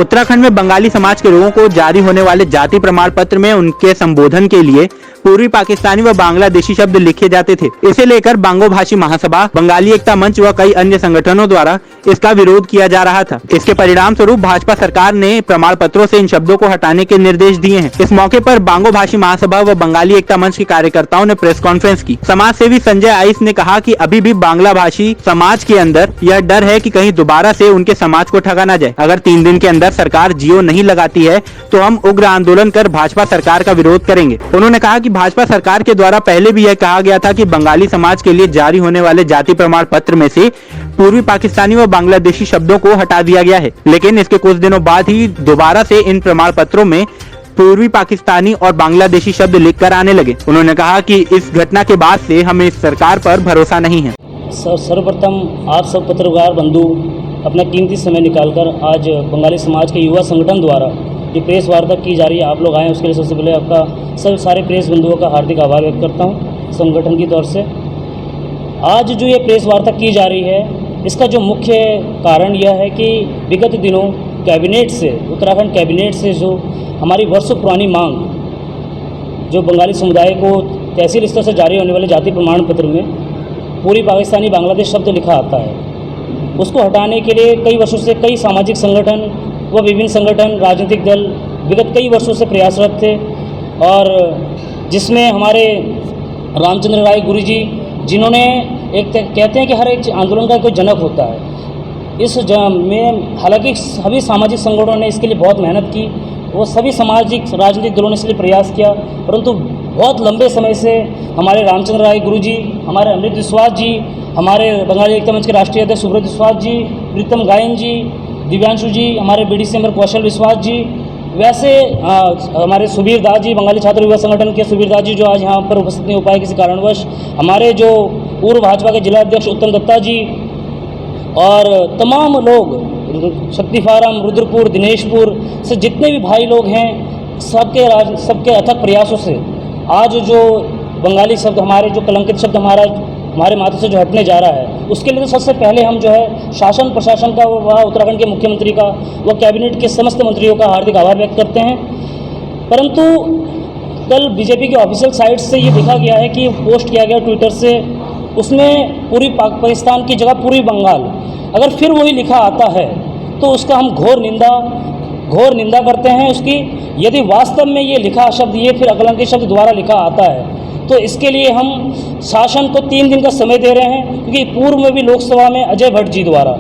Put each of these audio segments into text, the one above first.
उत्तराखंड में बंगाली समाज के लोगों को जारी होने वाले जाति प्रमाण पत्र में उनके संबोधन के लिए पूर्वी पाकिस्तानी व बांग्लादेशी शब्द लिखे जाते थे। इसे लेकर बांगो भाषी महासभा, बंगाली एकता मंच व कई अन्य संगठनों द्वारा इसका विरोध किया जा रहा था। इसके परिणाम स्वरूप भाजपा सरकार ने प्रमाण पत्रों से इन शब्दों को हटाने के निर्देश दिए हैं। इस मौके पर बांगो भाषी महासभा व बंगाली एकता मंच के कार्यकर्ताओं ने प्रेस कॉन्फ्रेंस की। समाज सेवी संजय आइस ने कहा कि अभी भी बांग्ला भाषी समाज के अंदर यह डर है कि कहीं दोबारा से उनके समाज को ठगा ना जाए। अगर 3 दिन के अंदर सरकार जियो नहीं लगाती है तो हम उग्र आंदोलन कर भाजपा सरकार का विरोध करेंगे। उन्होंने कहा कि भाजपा सरकार के द्वारा पहले भी यह कहा गया था कि बंगाली समाज के लिए जारी होने वाले जाति प्रमाण पत्र में से पूर्वी पाकिस्तानी व बांग्लादेशी शब्दों को हटा दिया गया है, लेकिन इसके कुछ दिनों बाद ही दोबारा से इन प्रमाण पत्रों में पूर्वी पाकिस्तानी और बांग्लादेशी शब्द लिखकर आने लगे। उन्होंने कहा कि इस घटना के बाद से हमें इस सरकार पर भरोसा नहीं है। सर्वप्रथम आप सब पत्रकार बंधु अपना कीमती समय निकालकर आज बंगाली समाज के युवा संगठन द्वारा जो प्रेस वार्ता की जा रही है, आप लोग आए उसके लिए सबसे पहले आपका सारे प्रेस बंधुओं का हार्दिक आभार व्यक्त करता हूँ संगठन की तौर से। आज जो ये प्रेस वार्ता की जा रही है, इसका जो मुख्य कारण यह है कि विगत दिनों कैबिनेट से, उत्तराखंड कैबिनेट से जो हमारी वर्षों पुरानी मांग, जो बंगाली समुदाय को तहसील स्तर से जारी होने वाले जाति प्रमाण पत्र में पूरी पाकिस्तानी बांग्लादेश शब्द लिखा आता है, उसको हटाने के लिए कई वर्षों से कई सामाजिक संगठन व विभिन्न संगठन, राजनीतिक दल विगत कई वर्षों से प्रयासरत थे, और जिसमें हमारे रामचंद्र राय गुरु जी, जिन्होंने एक कहते हैं कि हर एक आंदोलन का कोई जनक होता है, इस में हालांकि सभी सामाजिक संगठनों ने इसके लिए बहुत मेहनत की, वो सभी सामाजिक राजनीतिक दलों ने इसके लिए प्रयास किया, परंतु बहुत लंबे समय से हमारे रामचंद्र राय गुरु जी, हमारे अमृत विश्वास जी, हमारे बंगाली एकता मंच के राष्ट्रीय अध्यक्ष सुब्रत विश्वास जी, प्रीतम गायन जी, दिव्यांशु जी, हमारे BDC मेंबर कौशल विश्वास जी, वैसे हमारे सुबीर दास जी, बंगाली छात्र युवा संगठन के सुबीर दास जी जो आज यहाँ पर उपस्थित नहीं हो पाए किसी कारणवश, हमारे जो पूर्व भाजपा के जिला अध्यक्ष उत्तम दत्ता जी, और तमाम लोग, शक्ति फारम, रुद्रपुर, दिनेशपुर से जितने भी भाई लोग हैं, सबके अथक प्रयासों से आज जो बंगाली शब्द, हमारे जो कलंकित शब्द हमारे माथे से जो हटने जा रहा है, उसके लिए तो सबसे पहले हम जो है शासन प्रशासन का व उत्तराखंड के मुख्यमंत्री का व कैबिनेट के समस्त मंत्रियों का हार्दिक आभार व्यक्त करते हैं। परंतु कल बीजेपी के ऑफिशियल साइट से ये देखा गया है कि पोस्ट किया गया ट्विटर से, उसमें पूरी पाकिस्तान की जगह पूर्वी बंगाल अगर फिर वही लिखा आता है तो उसका हम घोर निंदा करते हैं उसकी। यदि वास्तव में ये लिखा शब्द, ये फिर अकलंकित शब्द द्वारा लिखा आता है, तो इसके लिए हम शासन को 3 दिन का समय दे रहे हैं, क्योंकि पूर्व में भी लोकसभा में अजय भट्ट जी द्वारा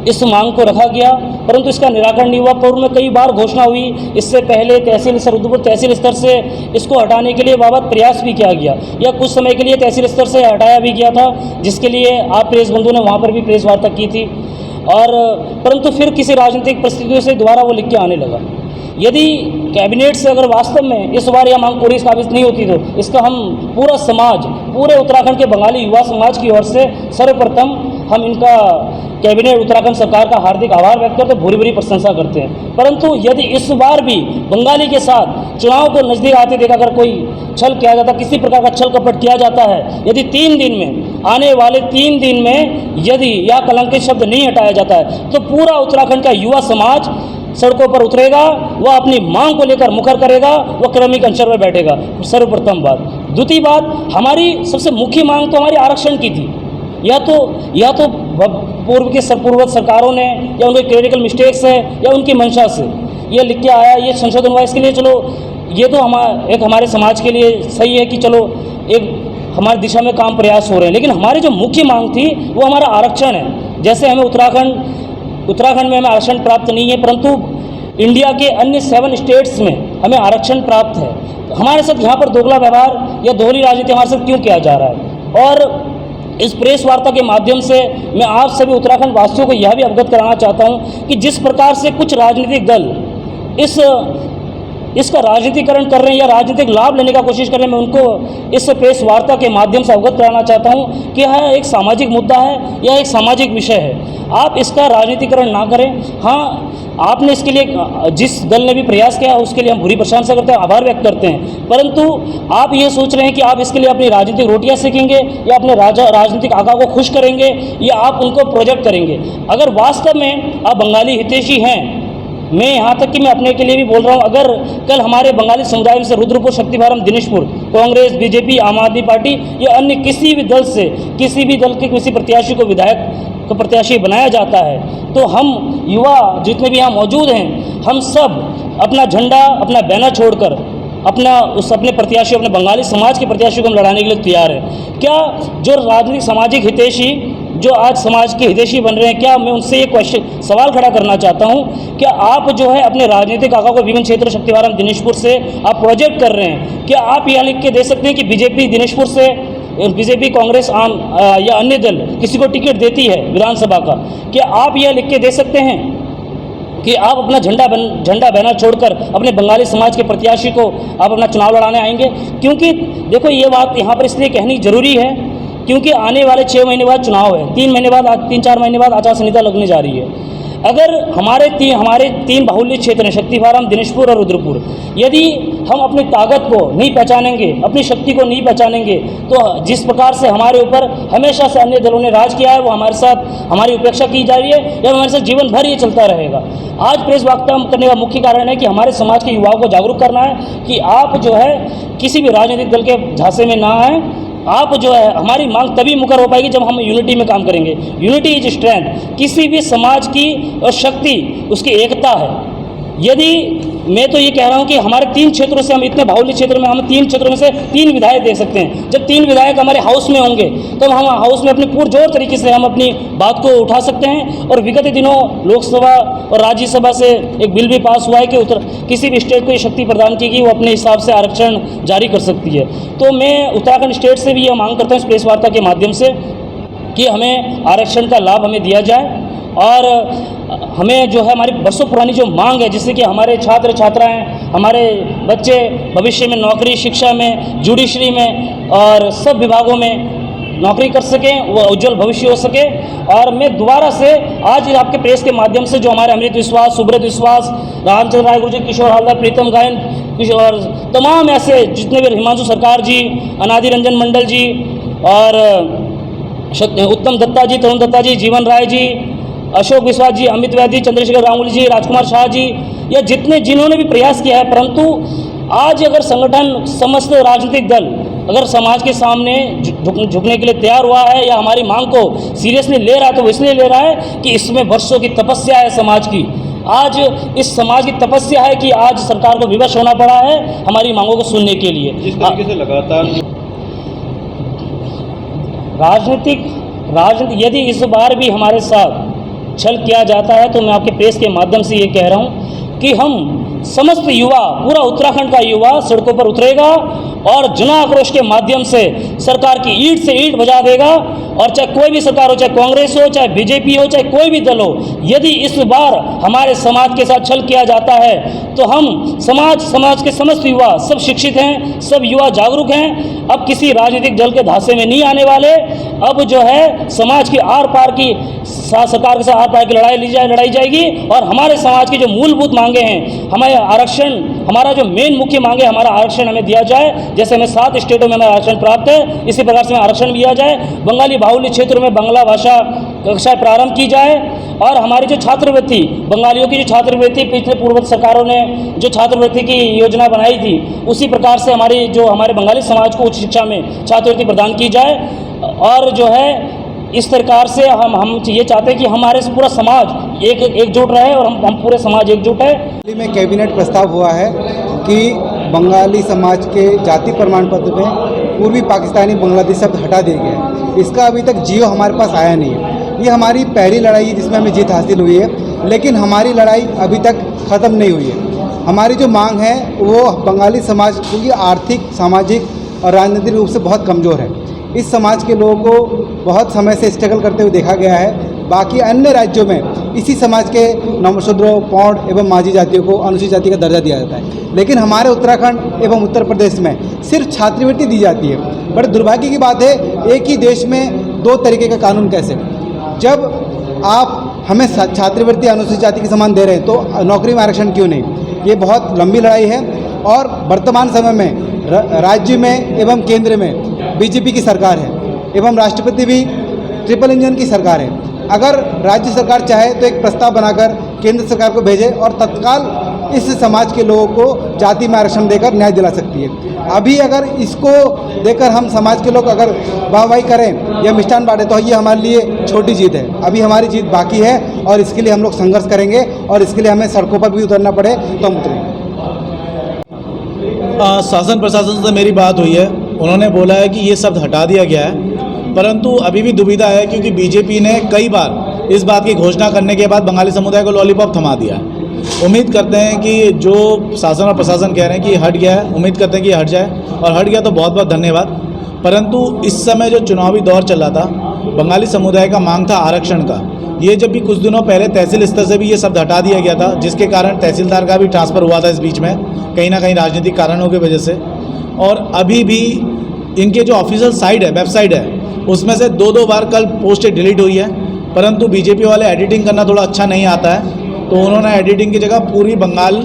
इस मांग को रखा गया, परंतु इसका निराकरण नहीं हुआ। पूर्व में कई बार घोषणा हुई, इससे पहले तहसील स्तर, रुद्रपुर तहसील स्तर से इसको हटाने के लिए बाबत प्रयास भी किया गया, या कुछ समय के लिए तहसील स्तर से हटाया भी गया था, जिसके लिए आप प्रेस बंधु ने वहाँ पर भी प्रेस वार्ता की थी, और परंतु फिर किसी राजनीतिक परिस्थितियों से दोबारा वो लिख के आने लगा। यदि कैबिनेट से अगर वास्तव में इस बार यह मांग पूरी काबिज नहीं होती तो इसका हम पूरा समाज, पूरे उत्तराखंड के बंगाली युवा समाज की ओर से सर्वप्रथम हम इनका कैबिनेट, उत्तराखंड सरकार का हार्दिक आभार व्यक्त करते, भूरी भूरी प्रशंसा करते हैं। परंतु यदि इस बार भी बंगाली के साथ चुनाव को नज़दीक आते देखा अगर कोई छल किया जाता, किसी प्रकार का छल कपट किया जाता है, यदि 3 दिन में, आने वाले 3 दिन में यदि यह कलंकित शब्द नहीं हटाया जाता है, तो पूरा उत्तराखंड का युवा समाज सड़कों पर उतरेगा, वह अपनी मांग को लेकर मुखर करेगा, वह क्रमिक अंचल पर बैठेगा। सर्वप्रथम बात। दूसरी बात, हमारी सबसे मुख्य मांग तो हमारी आरक्षण की थी। या तो पूर्व सरकारों ने, या उनके क्लेरिकल मिस्टेक्स है, या उनकी मंशा से ये लिख के आया, ये संशोधन हुआ। इसके लिए चलो ये तो हमारे समाज के लिए सही है कि चलो एक हमारी दिशा में काम प्रयास हो रहे हैं, लेकिन हमारी जो मुख्य मांग थी वो हमारा आरक्षण है। जैसे हमें उत्तराखंड में हमें आरक्षण प्राप्त नहीं है, परंतु इंडिया के अन्य 7 स्टेट्स में हमें आरक्षण प्राप्त है। हमारे साथ यहाँ पर दोगला व्यवहार या दोहरी राजनीति हमारे साथ क्यों किया जा रहा है? और इस प्रेस वार्ता के माध्यम से मैं आप सभी उत्तराखंड वासियों को यह भी अवगत कराना चाहता हूँ कि जिस प्रकार से कुछ राजनीतिक दल इसका राजनीतिकरण कर रहे हैं या राजनीतिक लाभ लेने का कोशिश कर रहे हैं, मैं उनको इस प्रेस वार्ता के माध्यम से अवगत कराना चाहता हूं कि यह एक सामाजिक मुद्दा है, यह एक सामाजिक विषय है। आप इसका राजनीतिकरण ना करें। हाँ, आपने इसके लिए जिस दल ने भी प्रयास किया उसके लिए हम पूरी प्रशंसा करते हैं, आभार व्यक्त करते हैं, परंतु आप ये सोच रहे हैं कि आप इसके लिए अपनी राजनीतिक रोटियां सेकेंगे या अपने राजनीतिक आका को खुश करेंगे या आप उनको प्रोजेक्ट करेंगे। अगर वास्तव में आप बंगाली हितैषी हैं मैं यहाँ तक कि मैं अपने के लिए भी बोल रहा हूँ, अगर कल हमारे बंगाली समुदाय में से रुद्रपुर, शक्तिवारम, दिनेशपुर कांग्रेस, बीजेपी, आम आदमी पार्टी या अन्य किसी भी दल से किसी भी दल के किसी प्रत्याशी को विधायक को प्रत्याशी बनाया जाता है तो हम युवा जितने भी यहाँ मौजूद हैं, हम सब अपना झंडा, अपना बैनर छोड़कर अपने प्रत्याशी, अपने बंगाली समाज के प्रत्याशी को हम लड़ाने के लिए तैयार हैं। क्या जो राजनीतिक सामाजिक हितैषी जो आज समाज के हितैषी बन रहे हैं, क्या मैं उनसे ये सवाल खड़ा करना चाहता हूँ, क्या आप जो है अपने राजनीतिक आंकड़ों को विभिन्न क्षेत्र शक्तिवारम दिनेशपुर से आप प्रोजेक्ट कर रहे हैं, क्या आप यह लिख के दे सकते हैं कि बीजेपी दिनेशपुर से, बीजेपी, कांग्रेस, आम या अन्य दल किसी को टिकट देती है विधानसभा का, क्या आप यह लिख के दे सकते हैं कि आप अपना झंडा बैनर छोड़कर अपने बंगाली समाज के प्रत्याशी को आप अपना चुनाव लड़ाने आएंगे? क्योंकि देखो ये बात यहाँ पर इसलिए कहनी जरूरी है क्योंकि आने वाले 6 महीने बाद चुनाव है, 3-4 महीने बाद आचार संहिता लगने जा रही है। अगर हमारे तीन बाहुल्य क्षेत्र हैं, शक्तिवारम, दिनेशपुर और रुद्रपुर, यदि हम अपनी ताकत को नहीं पहचानेंगे, अपनी शक्ति को नहीं पहचानेंगे, तो जिस प्रकार से हमारे ऊपर हमेशा से अन्य दलों ने राज किया है, वो हमारे साथ हमारी उपेक्षा की जा रही है या हमारे साथ जीवन भर ये चलता रहेगा। आज प्रेस वार्ता करने का मुख्य कारण है कि हमारे समाज के युवाओं को जागरूक करना है कि आप जो है किसी भी राजनीतिक दल के झांसे में ना आए। आप जो है हमारी मांग तभी मुकर हो पाएगी जब हम यूनिटी में काम करेंगे। Unity is strength. किसी भी समाज की और शक्ति उसकी एकता है। यदि मैं तो ये कह रहा हूँ कि हमारे 3 क्षेत्रों से, हम इतने बाहुल्य क्षेत्र में, हम 3 क्षेत्रों में से 3 विधायक दे सकते हैं। जब 3 विधायक हमारे हाउस में होंगे तो हम हाउस में अपने पुरजोर तरीके से हम अपनी बात को उठा सकते हैं। और विगत दिनों लोकसभा और राज्यसभा से एक बिल भी पास हुआ है कि किसी भी स्टेट को ये शक्ति प्रदान की गई, वो अपने हिसाब से आरक्षण जारी कर सकती है। तो मैं उत्तराखंड स्टेट से भी यह मांग करता हूँ इस प्रेस वार्ता के माध्यम से कि हमें आरक्षण का लाभ हमें दिया जाए और हमें जो है हमारी बरसों पुरानी जो मांग है, जिससे कि हमारे छात्र छात्राएं, हमारे बच्चे भविष्य में नौकरी, शिक्षा में, जुडिशरी में और सब विभागों में नौकरी कर सकें, वो उज्जवल भविष्य हो सके। और मैं दोबारा से आज आपके प्रेस के माध्यम से जो हमारे अमृत विश्वास, सुब्रत विश्वास, रामचंद्र राय गुरु जी, किशोर हालदार, प्रीतम गायन और तमाम ऐसे जितने भी, हिमांशु सरकार जी, अनादि रंजन मंडल जी और उत्तम दत्ता जी, तरुण दत्ता जी, जीवन राय जी, अशोक विश्वास जी, अमित वैद्य, चंद्रशेखर गांगुली जी, राजकुमार शाह जी, या जिन्होंने भी प्रयास किया है, परंतु आज अगर संगठन, समस्त राजनीतिक दल अगर समाज के सामने झुकने के लिए तैयार हुआ है या हमारी मांग को सीरियसली ले रहा है, तो वो इसलिए ले रहा है कि इसमें वर्षों की तपस्या है समाज की। आज इस समाज की तपस्या है कि आज सरकार को विवश होना पड़ा है हमारी मांगों को सुनने के लिए। जिस तरीके से लगातार राजनीति यदि इस बार भी हमारे साथ छल किया जाता है तो मैं आपके प्रेस के माध्यम से ये कह रहा हूँ कि हम समस्त युवा, पूरा उत्तराखंड का युवा सड़कों पर उतरेगा और जन आक्रोश के माध्यम से सरकार की ईंट से ईंट बजा देगा। और चाहे कोई भी सरकार हो, चाहे कांग्रेस हो, चाहे बीजेपी हो, चाहे कोई भी दल हो, यदि इस बार हमारे समाज के साथ छल किया जाता है तो हम समाज के समस्त युवा, सब शिक्षित हैं, सब युवा जागरूक हैं, अब किसी राजनीतिक दल के धांसे में नहीं आने वाले। अब जो है समाज की आर पार की, सरकार के साथ आर पार की लड़ाई जाएगी और हमारे समाज की जो मूलभूत मांगे हैं, हमारे आरक्षण, हमारा जो मेन मुख्य मांगे, हमारा आरक्षण हमें दिया जाए। जैसे हमें 7 स्टेटों में हमें आरक्षण प्राप्त है, इसी प्रकार से हमें आरक्षण दिया जाए। बंगाली बाहुल्य क्षेत्रों में बांग्ला भाषा कक्षाएं प्रारंभ की जाए और हमारी जो छात्रवृत्ति, बंगालियों की जो छात्रवृत्ति पिछले पूर्ववर्ती सरकारों ने जो छात्रवृत्ति की योजना बनाई थी, उसी प्रकार से हमारे बंगाली समाज को उच्च शिक्षा में छात्रवृत्ति प्रदान की जाए। और जो है इस प्रकार से हम ये चाहते हैं कि हमारे पूरा समाज एकजुट रहे और हम पूरे समाज एकजुट है। दिल्ली में कैबिनेट प्रस्ताव हुआ है कि बंगाली समाज के जाति प्रमाण पत्र में पूर्वी पाकिस्तानी बांग्लादेश शब्द हटा दिए गए। इसका अभी तक जियो हमारे पास आया नहीं है। ये हमारी पहली लड़ाई है जिसमें हमें जीत हासिल हुई है, लेकिन हमारी लड़ाई अभी तक ख़त्म नहीं हुई है। हमारी जो मांग है वो बंगाली समाज की आर्थिक, सामाजिक और राजनीतिक रूप से बहुत कमज़ोर है। इस समाज के लोगों को बहुत समय से स्ट्रगल करते हुए देखा गया है। बाकी अन्य राज्यों में इसी समाज के नवशूद्रों, पौड़ एवं माझी जातियों को अनुसूचित जाति का दर्जा दिया जाता है, लेकिन हमारे उत्तराखंड एवं उत्तर प्रदेश में सिर्फ छात्रवृत्ति दी जाती है। बड़े दुर्भाग्य की बात है, एक ही देश में 2 तरीके का कानून कैसे? जब आप हमें छात्रवृत्ति अनुसूचित जाति के समान दे रहे हैं तो नौकरी में आरक्षण क्यों नहीं? ये बहुत लंबी लड़ाई है और वर्तमान समय में राज्य में एवं केंद्र में बीजेपी की सरकार है एवं राष्ट्रपति भी ट्रिपल इंजन की सरकार है। अगर राज्य सरकार चाहे तो एक प्रस्ताव बनाकर केंद्र सरकार को भेजे और तत्काल इस समाज के लोगों को जाति में आरक्षण देकर न्याय दिला सकती है। अभी अगर इसको देकर हम समाज के लोग अगर वाहवाही करें या मिष्ठान बांटे तो ये हमारे लिए छोटी जीत है। अभी हमारी जीत बाकी है और इसके लिए हम लोग संघर्ष करेंगे और इसके लिए हमें सड़कों पर भी उतरना पड़े तो हम उतरेंगे। शासन प्रशासन से मेरी बात हुई है, उन्होंने बोला है कि ये शब्द हटा दिया गया है, परंतु अभी भी दुविधा है क्योंकि बीजेपी ने कई बार इस बात की घोषणा करने के बाद बंगाली समुदाय को लॉलीपॉप थमा दिया है। उम्मीद करते हैं कि जो शासन और प्रशासन कह रहे हैं कि हट गया है, उम्मीद करते हैं कि हट जाए, और हट गया तो बहुत बहुत धन्यवाद। परंतु इस समय जो चुनावी दौर चल रहा था, बंगाली समुदाय का मांग था आरक्षण का। ये जब भी कुछ दिनों पहले तहसील स्तर से भी ये शब्द हटा दिया गया था, जिसके कारण तहसीलदार का भी ट्रांसफ़र हुआ था इस बीच में, कहीं ना कहीं राजनीतिक कारणों की वजह से। और अभी भी इनके जो ऑफिशियल साइट है, वेबसाइट है, उसमें से दो बार कल पोस्टें डिलीट हुई है, परंतु बीजेपी वाले एडिटिंग करना थोड़ा अच्छा नहीं आता है, तो उन्होंने एडिटिंग की जगह पूरी बंगाल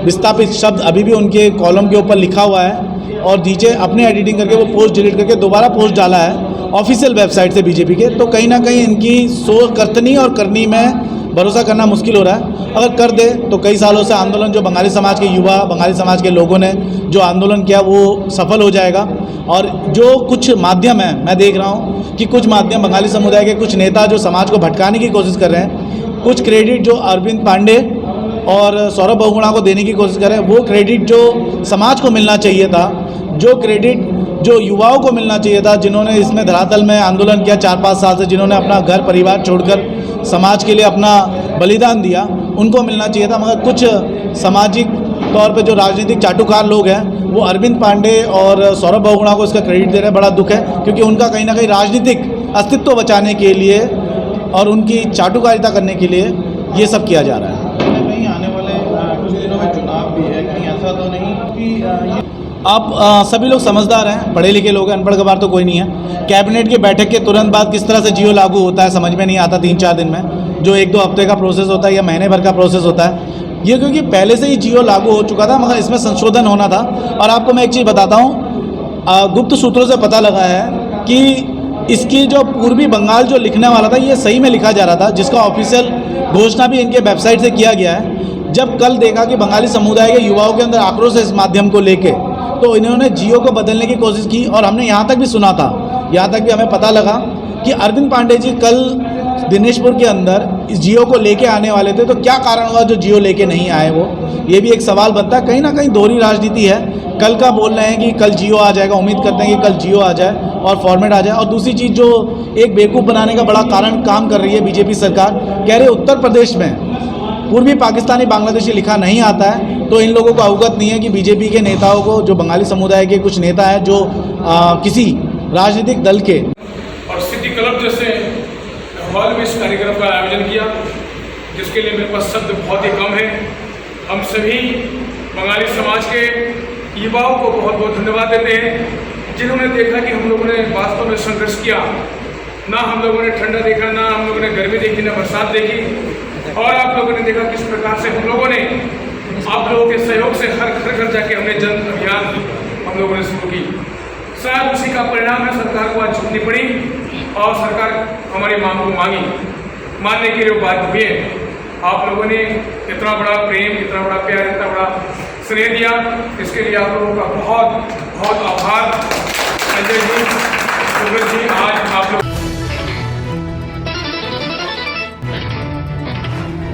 विस्थापित शब्द अभी भी उनके कॉलम के ऊपर लिखा हुआ है और नीचे अपने एडिटिंग करके वो पोस्ट डिलीट करके दोबारा पोस्ट डाला है ऑफिशियल वेबसाइट से बीजेपी के। तो कहीं ना कहीं इनकी सोच करतनी और करनी में भरोसा करना मुश्किल हो रहा है। अगर कर दे तो कई सालों से आंदोलन जो बंगाली समाज के युवा, बंगाली समाज के लोगों ने जो आंदोलन किया वो सफल हो जाएगा। और जो कुछ माध्यम है, मैं देख रहा हूँ कि कुछ माध्यम बंगाली समुदाय के कुछ नेता जो समाज को भटकाने की कोशिश कर रहे हैं, कुछ क्रेडिट जो अरविंद पांडे और सौरभ बहुगुणा को देने की कोशिश कर रहे हैं, वो क्रेडिट जो समाज को मिलना चाहिए था, जो क्रेडिट जो युवाओं को मिलना चाहिए था, जिन्होंने इसमें धरातल में आंदोलन किया 4-5 साल से, जिन्होंने अपना घर परिवार छोड़कर समाज के लिए अपना बलिदान दिया, उनको मिलना चाहिए था। मगर कुछ सामाजिक तौर पे जो राजनीतिक चाटुकार लोग हैं, वो अरविंद पांडे और सौरभ बहुगुणा को इसका क्रेडिट दे रहे हैं। बड़ा दुख है क्योंकि उनका कहीं ना कहीं राजनीतिक अस्तित्व बचाने के लिए और उनकी चाटुकारिता करने के लिए ये सब किया जा रहा है। कहीं आने वाले कुछ दिनों में चुनाव भी है, कहीं ऐसा तो नहीं कि आप सभी लोग समझदार हैं, पढ़े लिखे लोग हैं, अनपढ़ गवार तो कोई नहीं है। कैबिनेट की बैठक के तुरंत बाद किस तरह से जियो लागू होता है समझ में नहीं आता 3-4 दिन में, जो 1-2 हफ्ते का प्रोसेस होता है या महीने भर का प्रोसेस होता है। ये क्योंकि पहले से ही जियो लागू हो चुका था, मगर इसमें संशोधन होना था। और आपको मैं एक चीज़ बताता हूँ, गुप्त सूत्रों से पता लगा है कि इसकी जो पूर्वी बंगाल जो लिखने वाला था, ये सही में लिखा जा रहा था, जिसका ऑफिशियल घोषणा भी इनके वेबसाइट से किया गया है। जब कल देखा कि बंगाली समुदाय के युवाओं के अंदर आक्रोश है इस माध्यम को लेके, तो इन्होंने जियो को बदलने की कोशिश की। और हमने यहाँ तक भी सुना था, यहाँ तक भी हमें पता लगा कि अरविंद पांडे जी कल दिनेशपुर के अंदर इस जियो को लेके आने वाले थे। तो क्या कारण हुआ जो जियो लेके नहीं आए वो, ये भी एक सवाल बनता है। कहीं ना कहीं दोहरी राजनीति है। कल का बोल रहे हैं कि कल जियो आ जाएगा, उम्मीद करते हैं कि कल जियो आ जाए और फॉर्मेट आ जाए। और दूसरी चीज़ जो एक बेवकूफ़ बनाने का बड़ा कारण काम कर रही है बीजेपी सरकार, कह रही है उत्तर प्रदेश में पूर्वी पाकिस्तानी बांग्लादेशी लिखा नहीं आता है। तो इन लोगों को अवगत नहीं है कि बीजेपी के नेताओं को, जो बंगाली समुदाय के कुछ नेता हैं जो किसी राजनीतिक दल के और सिटी क्लब जैसे हॉल में इस कार्यक्रम का आयोजन किया, जिसके लिए मेरे पास शब्द बहुत ही कम है। हम सभी बंगाली समाज के युवाओं को बहुत बहुत धन्यवाद देते हैं, जिन्होंने देखा कि हम लोगों ने वास्तव में संघर्ष किया। ना हम लोगों ने ठंडा देखा, ना हम लोगों ने गर्मी देखी, ना बरसात देखी। और आप लोगों ने देखा किस प्रकार से हम लोगों ने आप लोगों के सहयोग से हर घर जाके हमने जन अभियान हम लोगों ने शुरू की। शायद उसी का परिणाम है, सरकार को आज झुकनी पड़ी और सरकार हमारी मांग को मानने के लिए बाध्य हुए। आप लोगों ने इतना बड़ा प्रेम, इतना बड़ा प्यार, इतना बड़ा स्नेह दिया, इसके लिए आप लोगों का बहुत बहुत